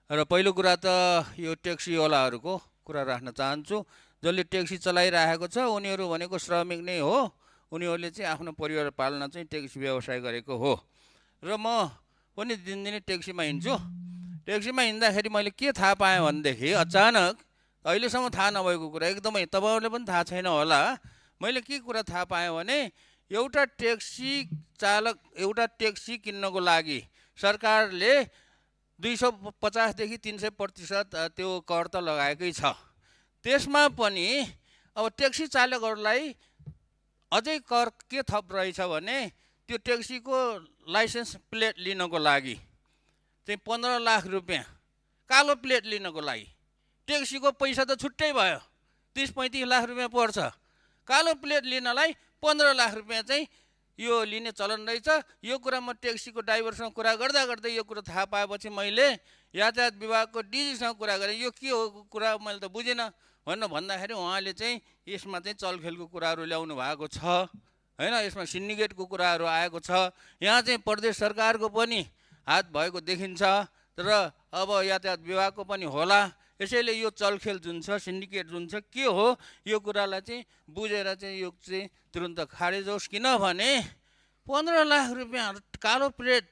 र पहिलो कुरा त यो ट्याक्सीवालाहरूको कुरा राख्न चाहन्छु। जसले ट्याक्सी चलाइरहेको छ उनीहरू भनेको श्रमिक नै हो। उनीहरूले चाहिँ आफ्नो परिवार पाल्न चाहिँ ट्याक्सी व्यवसाय गरेको हो। र म पनि दिनदिनै ट्याक्सीमा हिँड्छु। ट्याक्सीमा हिँड्दाखेरि मैले के थाहा पाएँ भनेदेखि अचानक अहिलेसम्म थाहा नभएको कुरा, एकदमै तपाईँहरूले पनि थाहा छैन होला, मैले के कुरा थाहा पाएँ भने एउटा ट्याक्सी चालक एउटा ट्याक्सी किन्नको लागि सरकारले 250 देखि 300% त्यो कर त लगाएकै छ। त्यसमा पनि अब ट्याक्सी चालकहरूलाई अझै कर के थप रहेछ भने त्यो ट्याक्सीको लाइसेन्स प्लेट लिनको लागि चाहिँ 15 लाख रुपियाँ, कालो प्लेट लिनको लागि। ट्याक्सीको पैसा त छुट्टै भयो, 30-35 लाख रुपियाँ पर्छ। कालो प्लेट लिनलाई 15 लाख रुपियाँ चाहिँ यो लिने चलन रहेछ। यो कुरा म ट्याक्सीको ड्राइभरसँग कुरा गर्दा गर्दै यो कुरा थाहा पाएपछि मैले यातायात विभागको डिजीसँग कुरा गरेँ। यो के हो कुरा मैले त बुझिनँ भनेर भन्दाखेरि उहाँले चाहिँ यसमा चाहिँ चलखेलको कुराहरू ल्याउनु भएको छ हैन, यसमा सिन्डिकेटको कुराहरू आएको छ। यहाँ चाहिँ प्रदेश सरकारको पनि हात भएको देखिन्छ र अब यातायात विभागको पनि होला। यसैले यो चलखेल जुन छ, सिन्डिकेट जुन छ, के हो यो कुरालाई चाहिँ बुझेर चाहिँ यो चाहिँ तुरुन्त खारेज होस्। किनभने 15 लाख रुपियाँ कालो प्लेट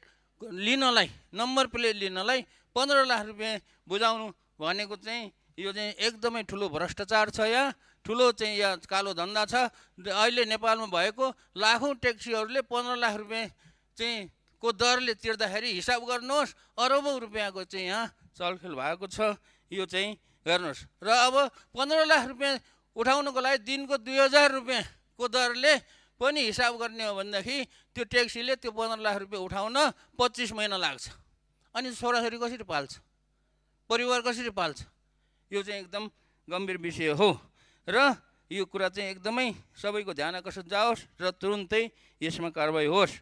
लिनलाई, नम्बर प्लेट लिनलाई 15 लाख रुपियाँ बुझाउनु भनेको चाहिँ यो चाहिँ एकदमै ठुलो भ्रष्टाचार छ। यहाँ ठुलो चाहिँ यहाँ कालो धन्दा छ। अहिले नेपालमा भएको लाखौँ ट्याक्सीहरूले 15 लाख रुपियाँ चाहिँ को दरले तिर्दाखेरि हिसाब गर्नुहोस्, अरबौँ रुपियाँको चाहिँ यहाँ चलखेल भएको छ। यो चाहिँ गर्नुहोस्। र अब 15 लाख रुपियाँ उठाउनको लागि दिनको 2000 रुपियाँको दरले पनि हिसाब गर्ने हो भनेदेखि त्यो ट्याक्सीले त्यो 15 लाख रुपियाँ उठाउन 25 महिना लाग्छ। अनि छोराछोरी कसरी पाल्छ, परिवार कसरी पाल्छ? यो चाहिँ एकदम गम्भीर विषय हो र यो कुरा चाहिँ एकदमै सबैको ध्यान आकर्षित जाओस् र तुरुन्तै यसमा कारबाही होस्।